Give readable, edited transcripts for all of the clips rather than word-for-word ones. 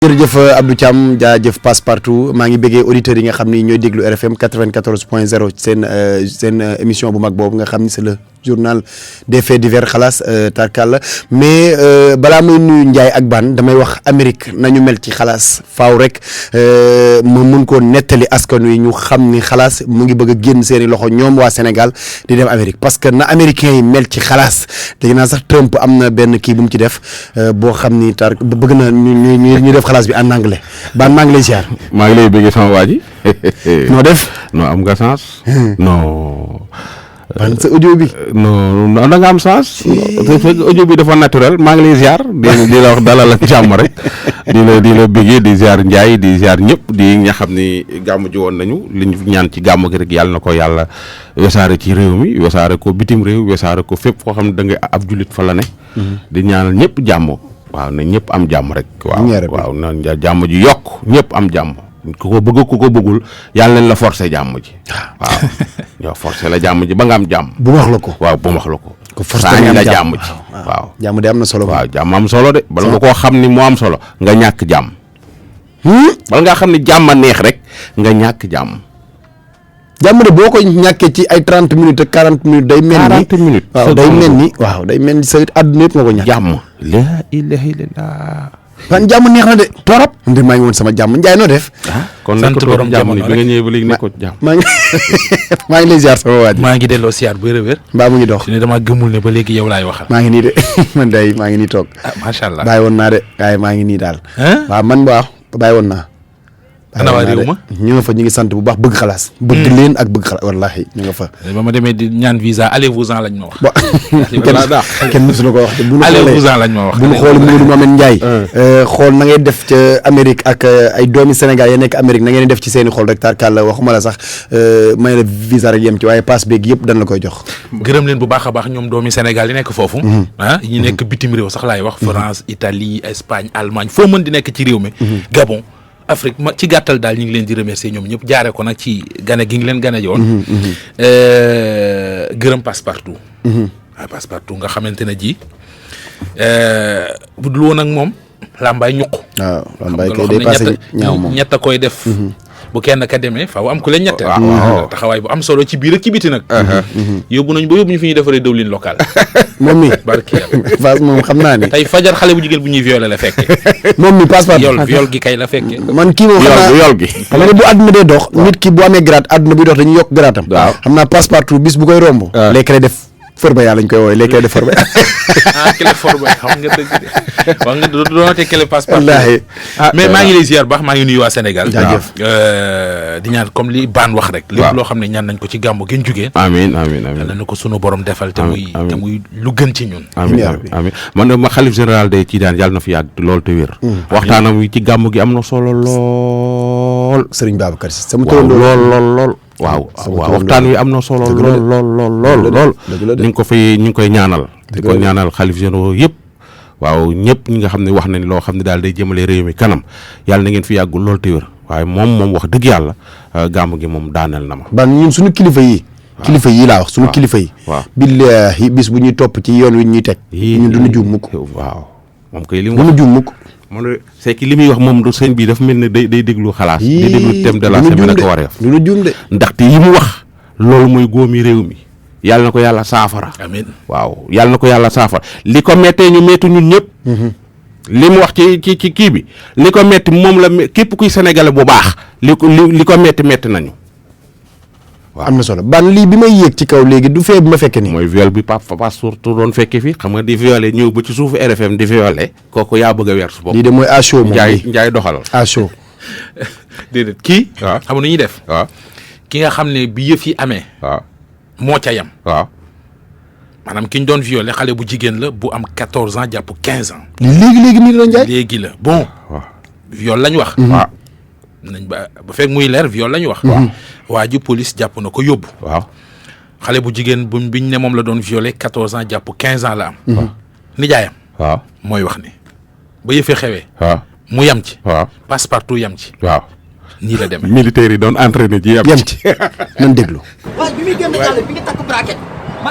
jërëjëf Abdou Thiam jaajëf passe partout maa ngi bëggee auditeurs yi nga xam ni ñooy déglu RFM 94.0 seen émission bu mag boobu nga xam ni c'est le journal des faits divers xalaas tarkal mais balaa may nuyu Ndiaye ak Ban damay wax Amérique nañu mel ci xalaas faaw rek ma mun koo nettali askan wi ñu xam ni xalaas mu ngi bëgg a génn seeni loxo ñoom waa Sénégal di dem Amérique parce que na américains yi mel ci xalaas dégg naa sax Trump am na benn kii bu mu ci def boo xam ni tar bëgg na ñu def xalaas bi en anglais Ban maa ngi lay ziar. maa ngi lay bëggee sama waa ji. noo def. non am nga chance. non. ban sa audio bi. non da nga am chance. audio bi dafa naturel maa ngi lay ziar di la wax dalal ak jàmm rek di la bëggee di ziar Ndiaye di ziar ñëpp di nga xam ni gàmm ji woon nañu li ñu ñaan ci gàmm gi rek yàlla na ko yàlla wesaare ci réew mi wesaare ko bitim réew wesaare ko fépp foo xam ne da nga ab jullit fa la ne. di ñaanal ñëpp jàmm. waaw na ñëpp am jàmm rek. waaw na jàmm ji yokk ñëpp am jàmm. ku ko bëgg ku ko bëggul yàlla leen la forcer jàmm ji. waaw ñoo forcer la jàmm ji ba nga am jàmm. bu wax la ko. waaw bu wax la ko. ko forcer la jàmm ji. waaw jàmm de am na solo. waaw jàmm am solo de bala nga koo xam ni moo am solo nga ñàkk jàmm. bala ngaa xam ni jàmm a neex rek nga ñàkk jàmm. jàmm de boo ko ñàkkee ci ay 30 minutes ak 40 minutes day mel ni 40 minutes waaw day mel ni sa àdduna yëpp nga ko ñàkk. jàmm la ilaha illallah. ban jàmm neex na de torop. nde maa ngi woon sama jàmm Ndiaye noo def. kon sant borom jàmm ni bi nga ñëwee ba léegi nekkoo jàmm. maa ngi lay ziar sama waa ji. maa ngi delloo siyaar bu wér. mbaa mu ngi dox. su ne damaa gëmul ne ba léegi yow laay waxal. maa ngi nii de man day maa ngi nii toog. macha allah bàyyi woon naa de waaye maa ngi nii daal. waaw man waaw bàyyi woon naa. ana waa réew ma ñu nga fa ñu ngi sant bu baax bëgg xalaas. bëgg leen ak bëgg xalaas wallaahi ñu nga fa. ba ma demee di ñaan visa allez-vous-en lañ ma wax. kenn mësu ko wax. allez-vous-en lañ ma wax. bu ñu xool Mamadou Mohamed Ndiaye. xool na ngay def ca Amérique ak ay doomi Sénégal ya nekk Amérique na ngeen def ci seeni xol rek tarkalla waxuma la sax may la visa rek yem ci waaye passe beeg yëpp dañ la koy jox. gërëm leen bu baax a baax ñoom doomi Sénégal yi nekk foofu. ñi nekk bitim réew sax laay wax. France Italie Espagne Allemagne foo mën di nekk ci réew mi. Gabon Afrique ma ci gàttal daal ñu ngi leen di remercier ñoom ñëpp jaaree ko nag ci gane gi ngi leen gane yoon. gërëm Passepartout. waaw Passepartout nga xamante ne ji bu dul woon ak moom làmbaay ñuq. waaw làmbaay kay day passé ñaaw moom ñett a koy def. bu kenn ka demee faaw am ku leen ñetteel. waaw taxawaay bu am solo ci biir ak ci biti nag. yóbbu nañ ñu fi ñuy defaree dëwlin local. moom mi barki yàlla. Fass moom xam naa ne. tey fajar xale bu jigéen bu ñuy violé la fekkee. moom mi Passepartout viol gi kay la fekkee. man kii moom xam naa yol gi. xam nga ne bu àdduna dee dox. nit ki bu amee grade àdduna buy dox dañuy yokk grade am. waaw xam naa Passepartout bis bu koy romb. léegi lay def forba yaa lañ koy woowee léegi lay def forba. clé forba xam nga dëgg de wax nga doonate clé Passepartout. wallaahi mais maa ngi lay ziar baax maa ngi nuyu waa Sénégal. jaajëf di ñaan comme li Ban wax rek. lépp loo xam ne ñaan nañ ko ci gàmmu gën jugee. amiin yàlla na ko sunu borom defal te muy lu gën ci ñun. amiin man de ma xalif général day ci daan yàlla na fi yàgg lool te wér. waxtaanam wi ci gàmmu gi am na solo lool. Serigne Babacar Sy sama waaw turandoo lool. waaw waxtaan wi am na solo lool. ñu ngi koy ñaanal. di ko ñaanal xalif généraux yëpp. waaw ñëpp ñi nga xam ne wax nañ loo xam ne daal day jëmale réew mi kanam yàlla na ngeen fi yàggul lool te wér waaye moom wax dëgg yàlla gàmmu gi moom daaneel na ma. ban ñun suñu kilifa yi. kilifa yi laa wax suñu kilifa yi. waaw billaahi bis bu ñuy topp ci yoon wi ñuy teg. ñun duñu juum mukk. waaw moom kay li mu duñu juum mukk. moom c'est que li muy wax moom du sëñ bi dafa mel ne day déglu xalaas. day déglu thème de la semaine ak wareef. duñu juum de. ndaxte yi mu wax loolu mooy góomi réew mi yàlla na ko yàlla saafara. amiin waaw yàlla na ko yàlla saafara li ko méttee ñu métti ñun ñëpp. li mu wax ci kii bi li ko métti moom la képp kuy sénégalais bu baax li ko métti nañu. waaw am na solo ban lii bi may yéeg ci kaw léegi du fee bi ma fekke nii. mooy viol bi papa surtout doon fekke fii xam nga di violé ñëw ba ci suufu RFM di violé kooku yaa bëgg a weer su bopp. lii de mooy à chaud moom Njaay doxal. à chaud. déedéet kii. waaw xam nu ñuy def. waaw ki nga xam ne bi yëf yi amee. waaw moo ca yam. waaw. maanaam ki ñu doon violé xale bu jigéen la bu am 14 ans jàpp 15 ans. léegi nii la Ndiaye. léegi la bon. waaw viol lañ wax. waaw. nañ ba fekk muy leer viol lañ wax. waa ji police jàpp na ko yóbbu. waaw. xale bu jigéen biñ ne moom la doon violé 14 ans jàpp 15 ans la am. nijaayam. waaw mooy wax ni ba yëfee xewee. waaw mu yam ci. waaw Passepartout yam ci. waaw. nii la demee. militaires yi doon entraîné ci yem ci nan déglu. waaye bi muy génn jàll bi nga takk braquet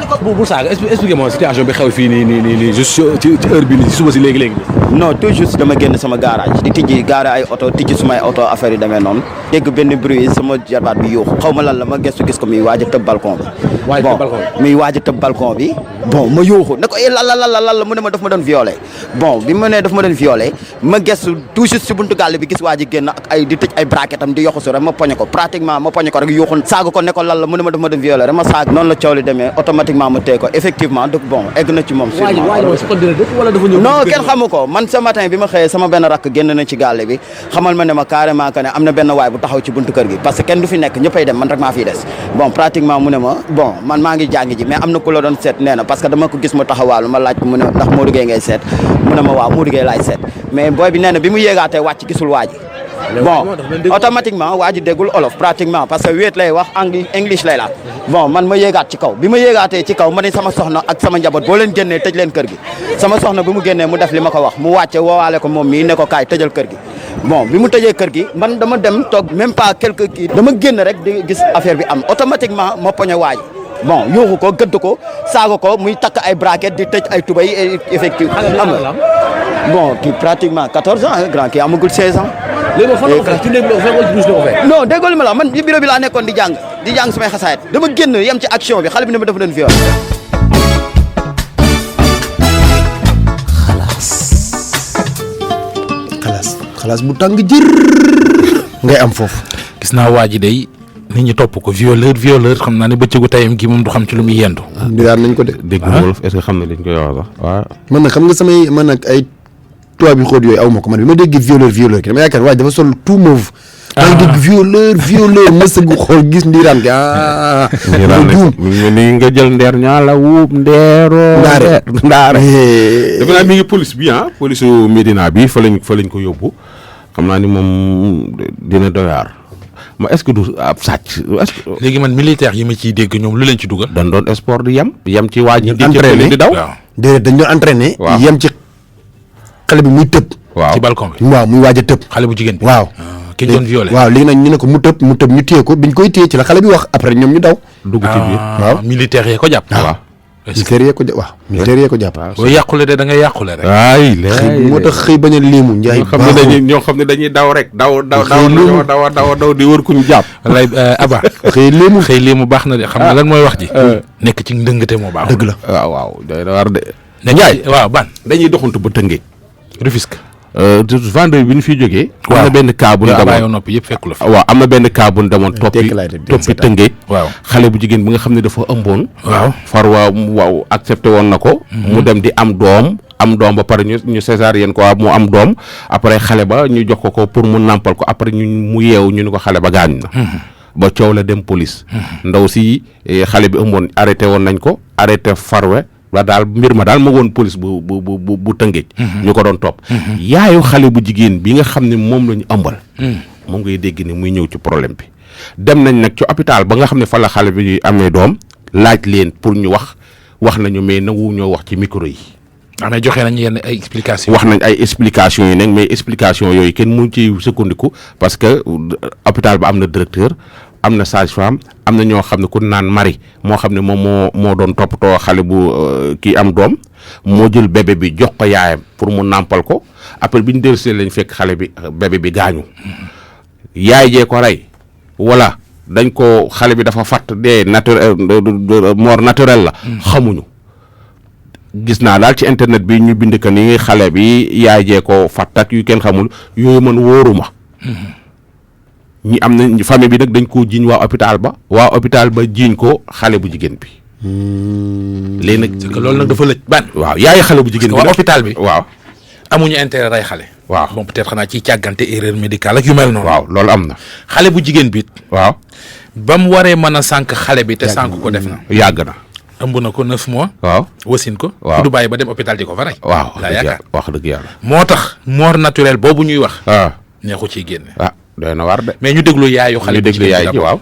bu saaga expliqué moi situation bi xew fii nii juste ci heure bi nii suba si léegi non tout juste dama génn sama garage di tijji gaare ay oto tijji sumay oto affaire yi demee noonu dégg benn bruit sama jarbaat bi yuuxu xaw ma lan la ma gëstu gis ko muy waaj a tëb balcon bi muy waaj a tëb balcon bi bon ma yuuxu ne ko lan la mu ne ma daf ma doon violé bon bi ma ne daf ma doon violé ma gëstu tout juste si buntu gàll bi gis waa ji génn ak ay di tëj ay braquetam di yoxu su rek ma poñe ko pratiquement ma poñe ko rek yuuxu saaga ko ne ko lan la mu ne ma daf ma doon violé rek ma saaga noonu la coow li demee automatiquement ma téye ko effectivement donc bon egg na ci moom non kenn xamu ko man ce matin bi ma xëyee sama benn rakk génn na ci gàlle bi xamal ma ne ma carrément que ne am na benn waay bu taxaw ci buntu kër gi parce que kenn du fi nekk ñëppay dem man rek maa fiy des bon pratiquement mu ne ma bon man maa ngi jàngi ji mais am na ku la doon seet nee na parce que dama ko gis mu taxawaalu ma laaj mu ne ndax Modou Gueye ngay seet mu ne ma waaw Modou Gueye laay seet mais booy bi nee na bi mu yéegaatee wàcc gisul waa ji bon automatiquement waa ji déggul olof pratiquement parce que wéet lay wax english lay laat bon man ma yéegaat ci kaw bi ma yéegaatee ci kaw ma ne sama soxna ak sama njaboot boo leen génnee tëj leen kër gi sama soxna bi mu génnee mu def li ma ko wax mu wàcce woowaale ko moom mii ne ko kaay tëjal kër gi bon bi mu tëjee kër gi man dama dem toog même pas quelques kii dama génn rek di gis affaire bi am automatiquement ma poñe waaj bon yuuxu ko gëdd ko saaga ko muy takk ay braquette di tëj ay tubay effective am nga bon kii pratiquement 14 ans grand kii amagul 16 ans non déggoo li ma la man ci bureau bi laa nekkoon di jàng samay xasaayit dama génn yem ci action bi xale bi ne ma dafa doon viol xalaas bu tàng jër ngay am foofu. gis naa waa ji day nit ñi topp ko violeur xam naa ne bëccëgu tayam gi moom du xam ci lu muy yendu. daan nañ ko de. dégg nga wolof est-ce que xam na liñ koy wax sax waaw. man nag xam nga man nag ay tubaab yu xóot yooyu aw ma ko man bi ma dégg violeur ki dama yaakaar waaye dafa sol tout mauve. maa ngi dégg violeur ma sëggu xool gis ndiiraan gi ni nga jël ndeer ñaa la wuub ndeeroo ndaare dafa naa mi ngi police bi police Médina bi fa lañ ko yóbbu xam naa ni moom dina doyaar ma est-ce que du ab sàcc léegi man militaire yi ma ciy dégg ñoom lu leen ci dugal dañ doon sport di yem ci waa ji di daw déedéet dañ doon entraîné yem ci xale bi muy tëb ci balcon bi waaw muy waaj a tëb xale bu jigéen bi waaw ki doon violé waaw léegi nag ñu ne ko mu tëb ñu téye ko biñ koy téye ci la xale bi wax après ñoom ñu daw dugg ci biir waaw militaire yee ko jàpp waaw militaire yee ko jàpp boo yàqule de da ngay yàqule rek ay moo tax xëy bañ a léemu njaay ñoo xam ne dañuy daw rek daw di wër kuñ jàpp lay aba xëy léemu baax na de xam nga lan mooy wax ji nekk ci ndëngate moo baax dëgg la waaw day war de Njaay waaw ban dañuy doxantu ba Tëngéej Rufisque vendredi bi ñu fiy jógee am na benn cas bu ñu demoon noppi yëpp fekku la fi waaw am na benn cas bu ñu demoon toppi Tëngéej waaw xale bu jigéen bi nga xam ne dafa ëmboon waaw far waaw accepté woon na ko mu dem di am doom ba pare ñu césarienne ko mu am doom après xale ba ñu jox ko pour mu nàmpal ko après mu yeewu ñu ni ko xale ba gaañ na ba coow la dem police ndaw si xale bi ëmboon arrêté woon nañ ko arrêté farwe la daal mbir ma daal ma woon police bu Tëngéej ñu ko doon topp yaayu xale bu jigéen bi nga xam ne moom la ñu ëmbal moom ngay dégg ni muy ñëw ci problème bi dem nañ nag ci hôpital ba nga xam ne fa la xale bi amee doom laaj leen pour ñu wax nañu mais nangu ñoo wax ci micro yi mais joxe nañ yenn ay explication wax nañ ay explication yi nag mais explication yooyu kenn mu ci sukkandiku parce que hôpital ba am na directeur am na sage-femme am na ñoo xam ne ku naan mari moo xam ne moom moo doon toppatoo xale bu kii am doom moo jël bébé bi jox ko yaayam pour mu nàmpal ko après bi ñu dellusee lañ fekk xale bi bébé bi gaañu yaay jee ko rey wala dañ ko xale bi dafa fatt dee mort naturelle la xamuñu gis naa daal ci internet bi ñu bind ko ni xale bi yaay jee ko fatt ak yu kenn xamul yooyu man wóoruma ñi am na famille bi nag dañ koo jiiñ waa hôpital ba jiiñ ko xale bu jigéen bi léegi nag c'est que loolu nag dafa lëj ban waaw yaay xale bu jigéen bi waa hôpital bi waaw amuñu intérêt rey xale waaw bon peut-être xanaa ciy càggante erreur médicale ak yu mel noonu waaw loolu am na xale bu jigéen bi waaw ba mu waree mën a sànq xale bi te sànq ko def na yàgg na ëmb na ko 9 mois waaw wasin ko waaw du bàyyi ba dem hôpital di ko fa rey waaw laa yaakaar wax dëgg yàlla moo tax mort naturelle boobu ñuy wax neexu ciy génne doy na war de mais ñu déglu yaayu xale bu jigéen yaay ji waaw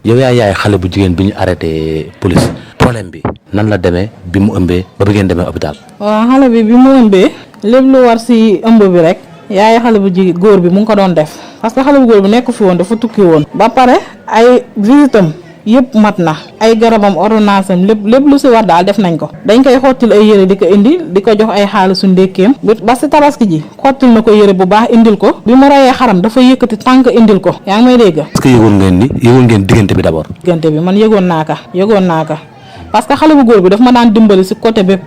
yow yaay xale bu jigéen bi ñu arrêté police problème bi nan la demee bi mu ëmbee ba bi ngeen demee hôpital waaw xale bi mu ëmbee lépp lu war si ëmb bi rek yaay xale bu jigéen góor bi mu ngi ko doon def parce que xale bu góor bi nekk fi woon dafa tukki woon ba pare ay visitam yëpp mat na ay garabam ordonnance am lépp lu si war daal def nañ ko dañ koy xottil ay yére di ko indi di ko jox ay xaalisu ndékkeem ba si tabaski ji xottil na ko yére bu baax indil ko bi mu rayee xaram dafa yëkkati tànk indil ko yaa ngi may dégg. est-ce que yëgoon ngeen diggante bi d'abord. diggante bi man yëgoon naa ka parce que xale bu góor bi daf ma daan dimbali si côté bépp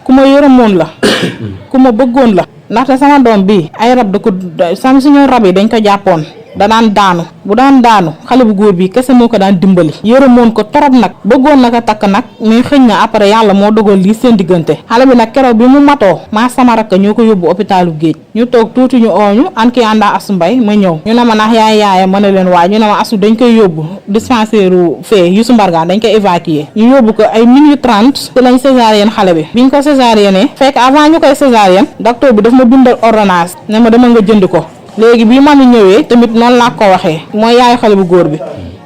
ku ma yërëmoon la ku ma bëggoon la ndaxte sama doom bi ay rab da ko sam suñu rab yi dañ ko jàppoon da daan daanu bu daan daanu xale bu góor bi kese moo ko daan dimbali yërëmoon ko torop nag bëggoon na ko takk nag mais xëñ na après yàlla moo dogal lii seen diggante xale bi nag keroog bi mu matoo maa sama rakk ñoo ko yóbbu hôpitalu Géej ñu toog tuuti ñu ooñu an kii àndaa Asu Mbay ma ñëw ñu ne ma ndax yaaya ma ne leen waay ñu ne ma Asu dañ koy yóbbu dispensaire fee Youssou Mbargane dañ koy évacuer ñu yóbbu ko ay minute 30 ci lañ césarienne xale bi biñ ko césarienne fekk avant ñu koy césarienne docteur bi daf ma bindal ordonnance ne ma dama nga jënd ko léegi bi mami ñëwee tamit noonu laa ko waxee mooy yaayu xale bu góor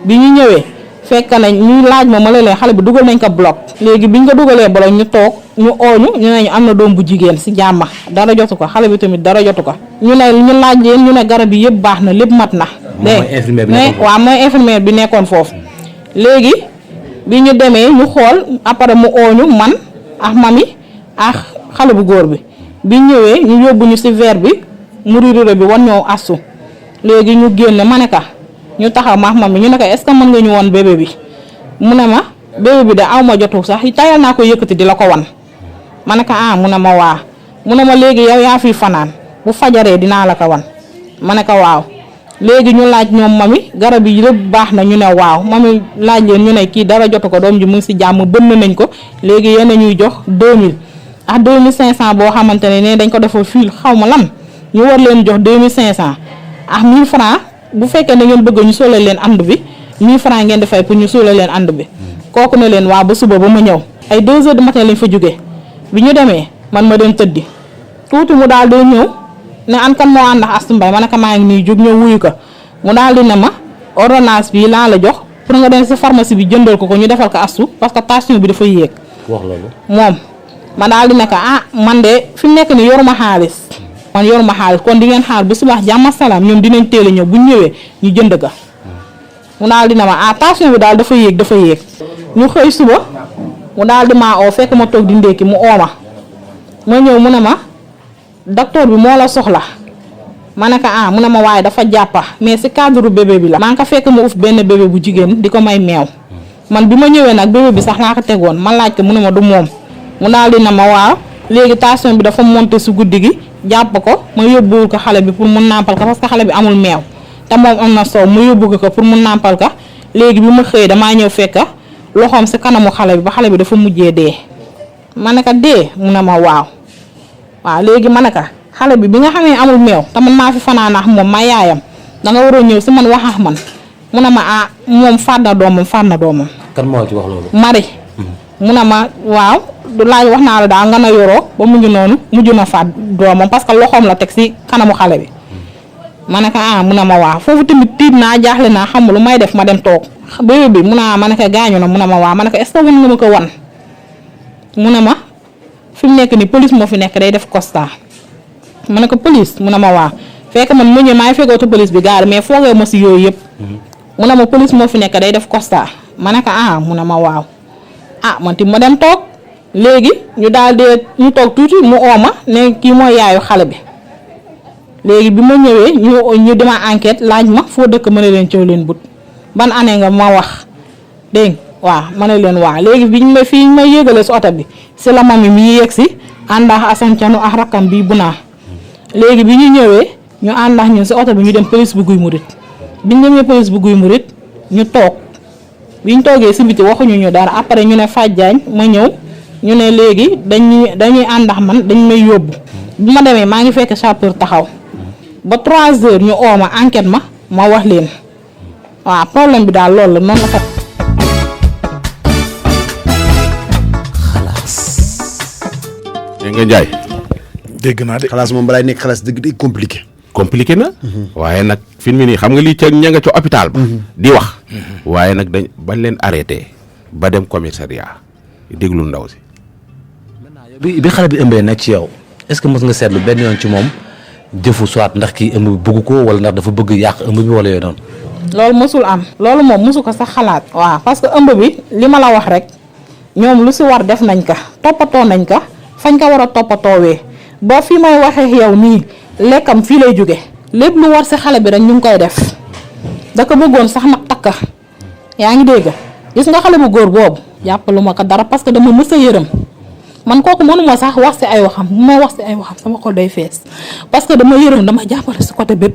bi ñu ñëwee fekk nañ ñu laaj ma la leen xale bi dugal nañ ko bloc léegi biñ ko dugalee bloc ñu toog ñu ooñu ñu ne ñu am na doom bu jigéen si jàmm dara jotu ko xale bi tamit dara jotu ko ñu laaj leen ñu ne garab yi yëpp baax na lépp mat na waaw mooy infirmière bi nekkoon foofu léegi bi ñu demee ñu xool après mu ooñu man ak mami ak xale bu góor bi ñëwee ñu yóbbu ñu si verre bi murirure bi wan ñoo Asu léegi ñu génne ma ne ka ñu taxaw ma mi ñu ne ko est-ce que mën nga ñu won bébé bi mu ne ma bébé bi de aw ma jotu sax tayal naa ko yëkkati di la ko wan ma ne ko mu ne ma waa mu ne ma léegi yow yaa fi fanaan bu fajaree dinaa la ko wan ma ne ko waaw léegi ñu laaj ñoom mami garab yi lépp baax na ñu ne waaw mami laaj leen ñu ne kii dara jotu ko doom ji mu ngi si jàmm bënn nañ ko léegi yéen a ñuy jox 2000 ak 2500 boo xamante ne dañ ko defal fil xaw ma lan ñu war leen jox 2500 ak 1000 francs bu fekkee da ngeen bëgg ñu sóolal leen ànd bi 1000 francs ngeen di fay pour ñu sóolal leen ànd bi kooku ne leen waa ba suba ba ma ñëw ay 2 heures du matin lañ fa jógee bi ñu demee man ma dem tëddi tuuti mu daal di ñëw ne an kan moo ànd ak Astu Mbay ma ne ko maa ngi nii jóg ñëw wuyu ko mu daal di ne ma ordonnance bi laa la jox pour nga dem si pharmacie bi jëndal ko ñu defal ko Astu parce que tension bi dafa yéeg. wax loolu moom ma daal di ne ko man de fi mu nekk nii yoruma xaalis. man yoruma xaalis kon di ngeen xaar bu subax jàmm salaam ñoom dinañ teel a ñëw bu ñu ñëwee ñu jënd ga mu daal di ne ma tension bi daal dafa yéeg ñu xëy suba mu daal di maa oo fekk ma toog di ndékki mu oo ma ñëw mu ne ma docteur bi moo la soxla ma ne ko mu ne ma waaye dafa jàppa mais si cadre bébé bi la maa ngi ko fekk ma uf benn bébé bu jigéen di ko may meew man bi ma ñëwee nag bébé bi sax laa ko tegoon ma laaj ko mu ne ma du moom mu daal di ne ma waaw léegi tension bi dafa monté su guddi gi jàpp ko ma yóbbuwul ko xale bi pour mu nàmpal ko parce que xale bi amul meew te moom am na soow ma yóbbu ko pour mu nàmpal ko léegi bi ma xëyee damaa ñëw fekk loxoom si kanamu xale bi ba xale bi dafa mujjee dee ma ne ko dee mu ne ma waaw léegi ma ne ko xale bi nga xamee amul meew te man maa fi fanaan ak moom ma yaayam da nga waroon ñëw si man wax ak man mu ne ma moom faat na doomam. kan moo ci wax loolu. mari mu ne ma waaw du laaj wax naa la daal nga na yoroo ba mu ngi noonu mujj na faat doomam parce que loxoom la teg si kanamu xale bi ma ne ko mu ne ma waaw foofu tamit tiit naa jaaxle naa xam lu may def ma dem toog bébé bi mu ne ma ne ko gaañu na mu ne ma waaw ma ne ko est-ce que wan nga ma ko wan mu ne ma fi mu nekk ni police moo fi nekk day def constat ma ne ko police mu ne ma waaw fekk man mu ñëw maa ngi fekk auto police bi gaar mais foogee ma si yooyu yëpp mu ne ma police moo fi nekk day def constat ma ne ko mu ne ma waaw man ti ma dem toog léegi ñu daal di ñu toog tuuti mu ooma ne kii mooy yaayu xale bi léegi bi ma ñëwee ñu dema enquête laaj ma foo dëkk ma ne leen coow leen but ban année nga ma wax dégg waaw ma ne leen waaw léegi biñ ma fii ma yéegale si oto bi si la mami mi yéeg si àndax Assane Thianou ak rakkam bi bu naa léegi bi ñu ñëwee ñu àndax ñun si oto bi ñu dem police bu Guy Murit biñ demee police bu Guy Murit ñu toog biñ toogee si biti waxuñu ñu dara après ñu ne Fadiagne ma ñëw ñu ne léegi dañuy àndax man dañ may yóbbu bi ma demee maa ngi fekk sapeur taxaw ba 3 heures ñu ooma enquête ma wax leen waaw problème bi daal loolu la noonu la fa. dégg nga Ndiaye. dégg naa de. xalaas moom balaay nekk xalaas dëgg day compliqué na. waaye nag fi mu nii xam nga lii ca ña nga ca hôpital ba. di wax. waaye nag bañ leen arrêté ba dem commissariat déglu ndaw si. bi xale bi ëmbee nag ci yow est-ce que mos nga seetlu benn yoon ci moom jëfu soit ndax kii ëmb bi bëgg ko wala ndax dafa bëgg yàq ëmb bi wala yooyu noonu. loolu mësul am loolu moom mësu ko sax xalaat waaw parce que ëmb bi li ma la wax rek ñoom lu si war def nañ ko toppatoo nañ ko fañ ko war a toppatoowee ba fi may waxee yow nii lekkam fii lay jóge lépp lu war si xale bi rek ñu ngi koy def da ko bëggoon sax nag takka yaa ngi dégg gis nga xale bu góor boobu jàppalu ma ko dara parce que dama mës a yërëm man kooku mënuma sax wax si ay waxam bu may wax si ay waxam sama xol day fees parce que dama yërëm dama jàppale si côté bépp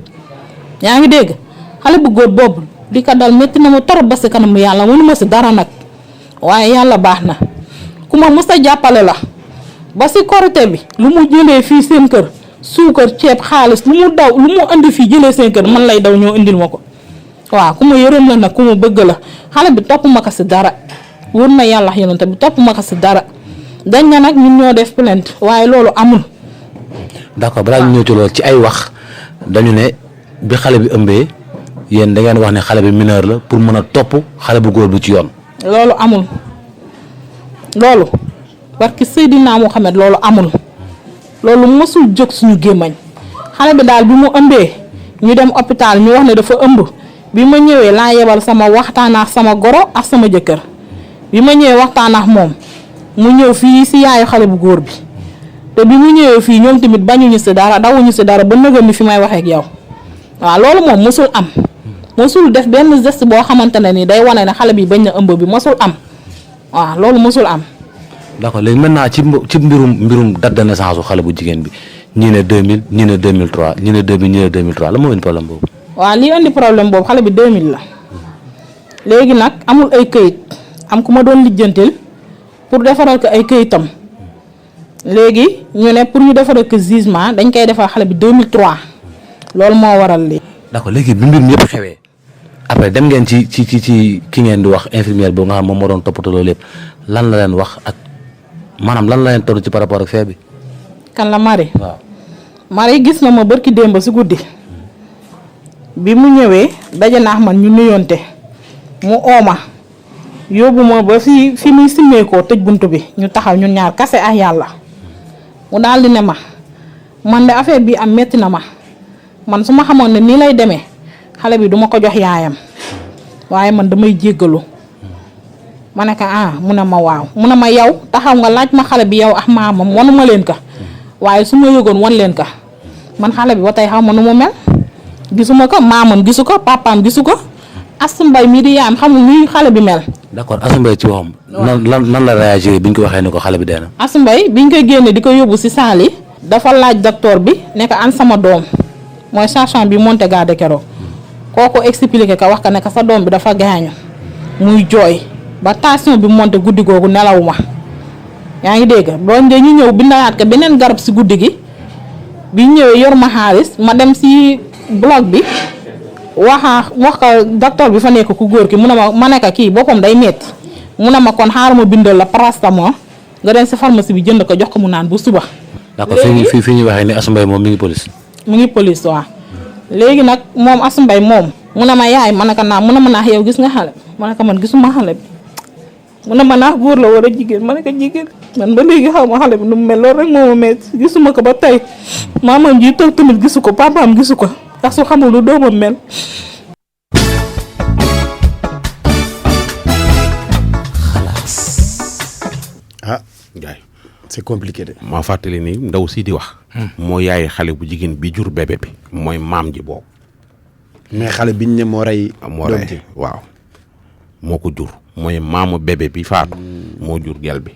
yaa ngi dégg xale bu góor boobu di ko dal métti na ma torop ba si kanamu yàlla mënuma si dara nag waaye yàlla baax na ku ma mës a jàppale la ba si korité bi lu mu jëlee fii seen kër suukar ceeb xaalis lu mu daw lu mu indi fii jëlee seen kër man lay daw ñoo indil ma ko waaw ku ma yërëm la nag ku ma bëgg la xale bi topp ma ko si dara wër na yàlla yonent bi topp ma ko si dara dañ na nag ñun ñoo def plainte waaye loolu amul. d'accord balaa ñu ñëw ci loolu ci ay wax dañu ne bi xale bi ëmbee yéen da ngeen wax ne xale bi mineur la pour mën a topp xale bu góor bi ci yoon. loolu amul loolu parce que Seydina Mohamed loolu amul loolu mësul jóg suñu gémmañ xale bi daal bi mu ëmbee ñu dem hôpital ñu wax ne dafa ëmb bi ma ñëwee laa yebal sama waxtaan ak sama goro ak sama jëkkër bi ma ñëwee waxtaan ak moom mu ñëw fii si yaayu xale bu góor bi te bi mu ñëwee fii ñoom tamit bañuñu si dara dawuñu si dara ba nëgën ni fi may waxee ak yow waaw loolu moom mësul am mësul def benn geste boo xamante ne ni day wane ne xale bi bañ na ëmb bi mësul am waaw loolu mësul am. d'accord léegi maintenant ci mbirum date de naissance su xale bu jigéen bi ñii ne 2000 ñii ne 2003 ñii ne 2000 ñii ne 2003 la moo indi problème boobu. waaw li indi problème boobu xale bi 2000 la léegi nag amul ay këyit am ku ma doon lijjantil pour defaral ko ay këyitam léegi ñu ne pour ñu defaral ko jugement dañ koy defal xale bi 2003 loolu moo waral lii. d'accord léegi bi mbir mi yëpp xewee après dem ngeen ci ki ngeen di wax infirmière boobu nga xam moom moo doon toppatoo loolu yëpp lan la leen wax ak maanaam lan la leen toll ci par rapport ak fee bi. kan la Marie. waaw Marie gis na ma barki démb si guddi bi mu ñëwee daje naax man ñu nuyoonte mu ooma yóbbu ma ba fi muy simmeekoo tëj bunt bi ñu taxaw ñun ñaar kase ak yàlla mu daal di ne ma man de affaire bi am metti na ma man su ma xamoon ne nii lay demee xale bi duma ko jox yaayam waaye man damay jéggalu ma ne ko mu ne ma waaw mu ne ma yow taxaw nga laaj ma xale bi yow ak maamam wanu ma leen ka waaye su ma yëgoon wan leen ka man xale bi ba tey xaw ma nu mu mel gisuma ko maamam gisu ko papaam gisu ko Asu Mbay mii di yaayam xamul ni xale bi mel. d'accord Asu Mbay ci waxam. nan la réagir bi ñu ko waxee ne ko xale bi dee na. Asu Mbay biñ koy génne di ko yóbbu si saali dafa laaj docteur bi ne ko an sama doom mooy sage-femme bi monté garde keroog kooku expliqué ko wax ko ne ko sa doom bi dafa gaañu muy jooy ba tension bi monté guddi googu nelawuma yaa ngi dégg doon de ñu ñëw bindalaat ko beneen garab si guddi gi bi ñëwee yor ma xaalis ma dem si bloc bi wax ko docteur bi fa nekk ku góor ki mu ne ma nekk kii boppam day metti mu ne ma kon xaaral ma bindal la paracétamol nga dem si pharmacie bi jënd ko jox ko mu naan bu suba. d'accord fii ñu waxee ne Asu Mbay moom mi ngi police. mu ngi police waaw léegi nag moom Asu Mbay moom mu ne ma yaay ma ne ko naa mu ne ma naax yow gis nga xale ma ne ko man gisuma xale bi mu ne ma naax góor la war a jigéen ma ne ko jigéen man ba léegi xaw ma xale bi nu mu mel loolu rek moo ma metti gisuma ko ba tey maamam ji toog tamit gisu ko papaam gisu ko ndax su xamul lu doomam mel. Gaay c'est compliqué de. maa fàttali ni ndaw si di wax. moo yaay xale bu jigéen bi jur bébé bi mooy maam ji boobu. mais xale biñ ne moo rey. waaw moo ko jur mooy maamu bébé bi faatu. moo jur gel bi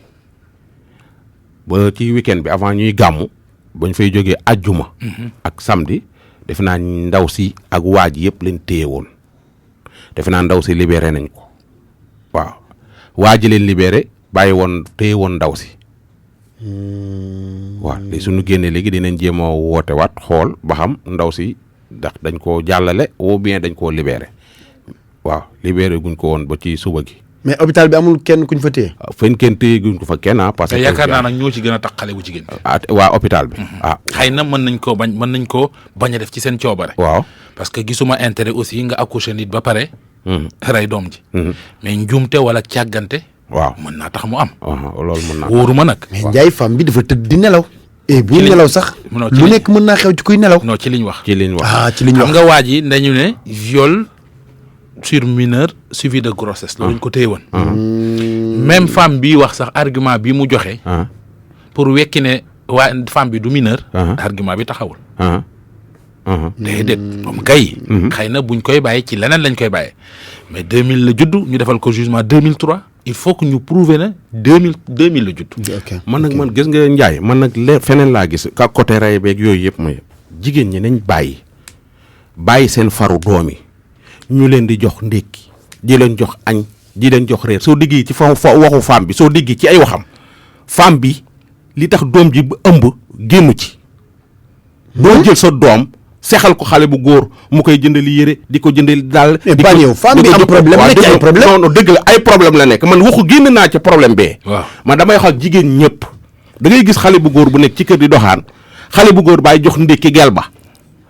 ba ci weekend bi avant ñuy gàmmu bañ fay jógee ajjuma. ak samedi defe naa ndaw si ak waa ji yëpp leen téye woon defe naa ndaw si libéré nañ ko waaw waa ji leen libéré bàyyi woon téye woon ndaw si. waaw léegi suñu génnee léegi dinañ jéem a woote waat xool ba xam ndaw si ndax dañ koo jàllale ou bien dañ koo libéré waaw libéré guñ ko woon ba ci suba gi. mais hôpital bi amul kenn kuñ fa téye. fañ kenn téye guñ ko fa kenn parce que yaakaar naa nag ñoo ci gën a tax xale bu jigéen bi. waa hôpital bi. xëy na mën nañ koo bañ a def ci seen coobare. waaw parce que gisuma intérêt aussi nga accoucher nit ba pare. rey doom ji. mais njuumte wala càggante. waaw mën naa tax mu am. loolu mën naa wóoruma nag. mais Ndiaye femme bi dafa tëdd di nelaw. bu nelaw sax. lu nekk mën naa xew ci kuy nelaw. non ci liñ wax. ci liñ wax ci liñ wax xam nga waa ji dañu ne viol rupture mineure suivie de grossesse loolu ñu ko téye woon. même femme bii wax sax argument bi mu joxe. pour wekki ne waa femme bi du mineur. argument bi taxawul. déedéet moom kay. xëy na buñ koy bàyyi ci leneen lañ koy bàyyee mais 2000 la judd ñu defal ko jugement 2003 il faut que ñu prouver na 2000 la judd. man nag man gis nga Ndiaye man nag feneen laa gis ka côté rey beeg yooyu yëpp mooy jigéen ñi nañ bàyyi seen faru doom yi ñu leen di jox ndékki di leen jox añ di leen jox reer soo déggee ci waxu femme bi soo déggee ci ay waxam femme bi li tax doom ji ba ëmb génnu ci. doo jël sa doom sexal ko xale bu góor mu koy jëndali yére di ko jëndali daal. di ko yow femme bi am problème nekk ay problème non dëgg la ay problème la nekk man waxu génn naa ca problème bee. waaw man damay wax ak jigéen ñëpp da ngay gis xale bu góor bu nekk ci kër di doxaan xale bu góor baay jox ndékki gel ba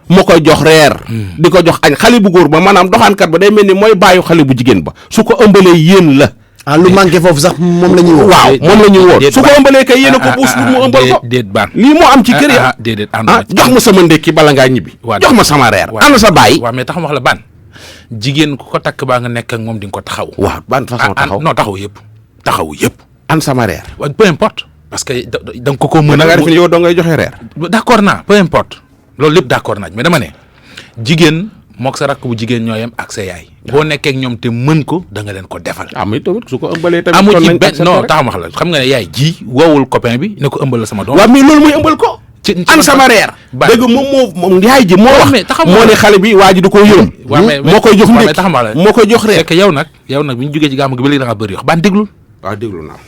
moo koy jox reer. di ko jox añ xale bu góor ba maanaam doxaankat ba day mel ni mooy bàyyi xale bu jigéen ba su ko ëmbalee yéen la. lu manqué foofu sax moom la ñuy woo. waaw moom la ñuy woo su ko ëmbalee kay yéen a ko buus mu ëmbal ko. déet baan lii moo am ci kër ya. déedéet jox ma sama ndékki bala ngaa ñibbi. jox ma sama reer. ana sa baay. waaw mais tax ma wax la baan jigéen ku ko takk baa nga nekk ak moom di nga ko taxaw. waaw ban façon taxaw non taxaw yëpp. an sama reer. waaw peu importe parce que da nga ko mën a. da nga def ni yow doo ngay joxe reer. d'accord naa peu importe loolu lépp d'accord naa mais dama ne jigéen mook sa rakk bu jigéen ñoo yem ak sa yaay. boo nekkee ak ñoom te mën ko da nga leen ko defal. mais tamit su ko ëmbalee tamit. amu ci benn non taxam wax la xam nga ne yaay ji woowul copain bi ne ko ëmbal la sama doom. waaw mais loolu muy ëmbal ko. an sama reer. dëgg moom yaay ji moo wax. moo ne xale bi waa ji du ko yërëm. moo koy jox ndékki taxam wax la moo koy jox reer. fekk yow nag bi ñu jógee ci gàmm gi ba léegi da nga bëri wax baan déglul. waaw déglu naa.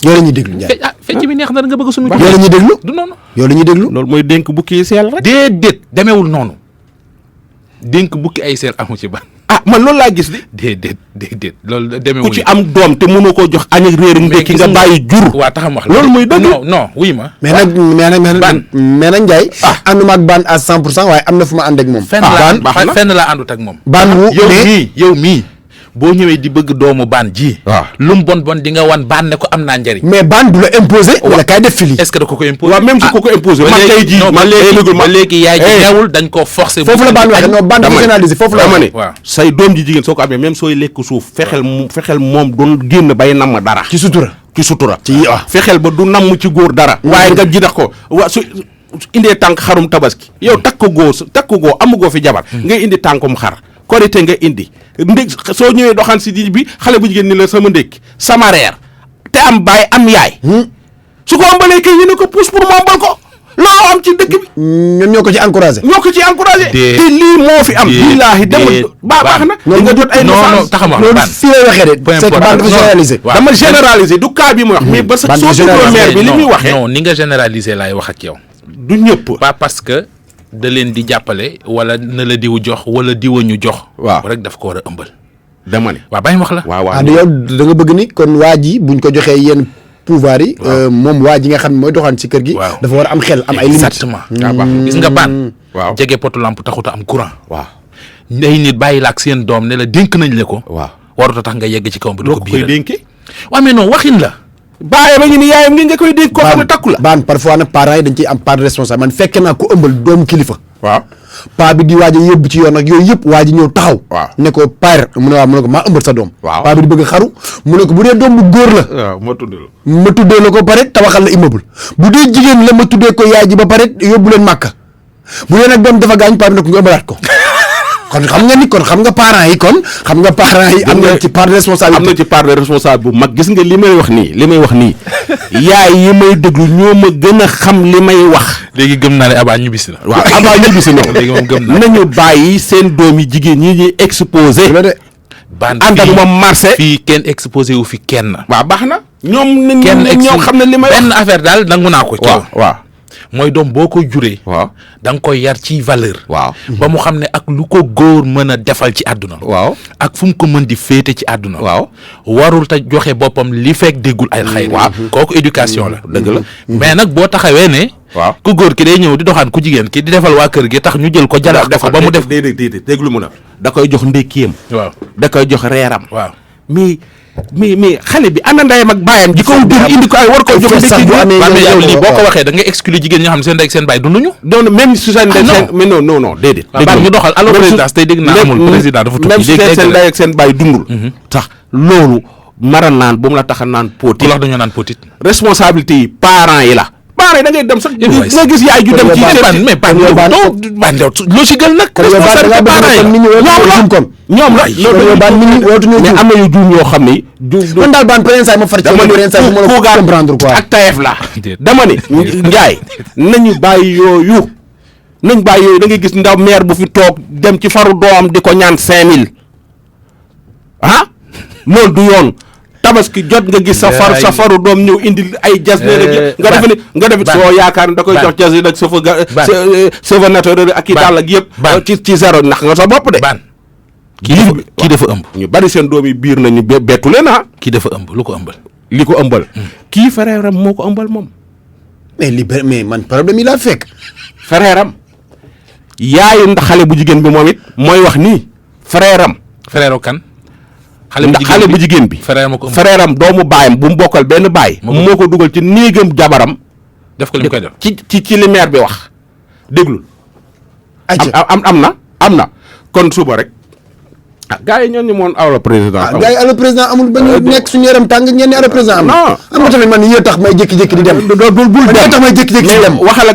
yow la ñuy déglu Ndiaye. fecc bi neex na nga bëgg suñu. yow la ñuy déglu du noonu. yow la ñuy déglu. loolu mooy dénk bukki yi seel rek. déedéet demeewul noonu dénk bukki ay seel amu ci ban. man loolu laa gis di. déedéet loolu demeewul. ku ci am doom te mënoo koo jox añ ak réer ak ndekki nga bàyyi jur. waa taxam wax la loolu mooy dëgg. non wuy ma. mais nag Ndiaye. ànduma ak baan à 100% waaye am na fu ma ànd ak moom. fenn laa àndut ak moom. baan wu yow mii boo ñëwee di bëgg doomu baan ji. waaw lu mu bon di nga wan baan ne ko am naa njëriñ. mais baan du la imposer. wala kay def fili. est-ce que da ko imposer. waaw même su ko imposer. man tey jii ba léegi yaay ji neewul dañ koo forcer. foofu la baan waxee non baan dafa généraliser foofu la ne say doom ji jigéen soo ko amee même sooy lekk suuf fexeel moom doon génn bay namm dara. ci sutura fexeel ba du namm ci góor dara. waaye nga ji dax ko waa su indee tànk xarum tabaski. yow takk goo amugoo fi jabar. ngay indi tànkum xar korite nga indi ndég soo ñëwee doxaan si di bi xale bu jigéen ni la sama ndékki sama reer te am baay am yaay. su ko ëmbalee kay ñu ne ko pousse pour mu ëmbal ko loolu am ci dëkk bi. ñun ñoo ko ci encouragé. te lii moo fi am. billaahi baax na. di nga jot ay non taxama loolu fii lay waxee de. c'est que baan dafa généraliser. dama généraliser du cas bi mu wax. mais ba sa soo tuddoo maire bi li muy waxee. non ni nga généraliser laay wax ak yow. du ñëpp. pas parce que da leen di jàppale wala na la diw jox wala diwa ñu jox. waaw rek daf ko war a ëmbal. dama ne waaw bàyyi wax la. waaw yow da nga bëgg ni kon waa ji buñ ko joxee yenn pouvoir yi. moom waa ji nga xam ne mooy doxaan ci kër gi. dafa war a am xel am ay limites. exactement. gis nga baan. waaw jege potu lampe taxut a am courant. waaw ay nit bàyyi la ak seen doom ne la dénk nañ la ko. waaw warut a tax nga yegg ci kaw bi. loo ko koy dénkee. waaw mais non waxin la. baaye ba ñu ni yaayam ngi nga koy dénk koo xam ne takku la. baan parfois nag parents yi dañ ciy am part de responsable man fekke naa ko ëmbal doomu kilifa. waaw paa bi di waaj a yóbbu ci yoon ak yooyu yëpp waa ji ñëw taxaw. waaw ne ko père mu ne ko maa ëmbal sa doom. waaw paa bi di bëgg xaru mu ne ko bu dee doom bu góor la. waaw ma tuddee la ko pare tabaxal la immeuble bu dee jigéen la ma tuddee ko yaay ji ba pare yóbbu leen màkka bu dee nag doom dafa gaañ paa bi ne ko nga ëmbalaat ko. kon xam nga parents yi am na ci part de responsabilité. am na ci part de responsable bu mag gis nga li may wax nii yaay yi may déglu ñoo ma gën a xam li may wax. léegi gëm naa ne Aba ñibbisi na. waaw Aba ñibbisi na léegi moom gëm naa nañu bàyyi seen doom yi jigéen ñi ñuy exposé. baan ànd ak moom marché. fii kenn exposé wu fi kenn. waaw baax na. ñoom xam ne li may wax benn affaire daal nangu naa ko. waaw mooy doom boo ko juree. waaw da nga koy yar ci valeur. waaw ba mu xam ne ak lu ko góor mën a defal ci àdduna. waaw ak fu mu ko mën di féete ci àdduna. waaw warul te joxe boppam li fekk déggul ay xayri. waaw kooku éducation la. dëgg la mais nag boo taxawee ne. waaw ku góor ki day ñëw di doxaan ku jigéen ki di defal waa kër gi tax ñu jël ko jalax ko ba mu def. déedéet déglu mu na da koy jox ndékkiyam. waaw da koy jox reeram. waaw mais mais xale bi ana ndeyam ak baayam ji ko jur indi ko ay war ko jox sax bu amee mais yow lii boo ko waxee da nga exclure jigéen ñoo xam ne seen ndey ak seen baay dunduñu. donc même su seen ndey seen mais non déedéet. waaw ñu doxal alors président tey dégg naa amul président dafa tukki même su seen ndey ak seen baay dundul. tax loolu mara naan bu mu la tax a naan potit. ku la wax dañoo naan potit. responsabilité yi parents yi la. parents yi da ngay dem sax. nga gis yaay ju dem ci seen mais ban loo si gël nag. responsabilité parents yi ñoom la mais am na yu juum yoo xam ni. man daal baan beneen saa yi ma far ci beneen saa yi ma mën a comprendre quoi. ak tayef la dama ni Ndiaye nañu bàyyi yooyu da ngay gis ndaw maire bu fi toog dem ci faru doom di ko ñaan 5000 ah loolu du yoon tabaski jot nga gis sa faru doom ñëw indi ay jas ne nga defe soo yaakaar ne da koy jox jas yi nag sava naturel ak i dàll ak yëpp ci zéro nax nga sa bopp de kii dafa ëmb ñu bari seen doom yi biir nañu bettu leen ah kii dafa ëmb lu ko ëmbal li ko ëmbal kii frère am moo ko ëmbal moom mais man problème yi laa fekk frère am yaayu xale bu jigéen bi moom it mooy wax nii frère am kan xale bu jigéen bi frère am doomu baayam bu mu bokkal benn baay moo ko dugal ci néegam jabaram def ko li mu koy def ci li maire bi wax déglul am na kon suba rek gars yi ñoon ñu moon awla président gars yi ala président amul ba ñu nekk suñu yaram tàng ñenn ala président am na tamit man yéen tax may jékki-jékki di dem bul tax may jékki-jékki di dem waxal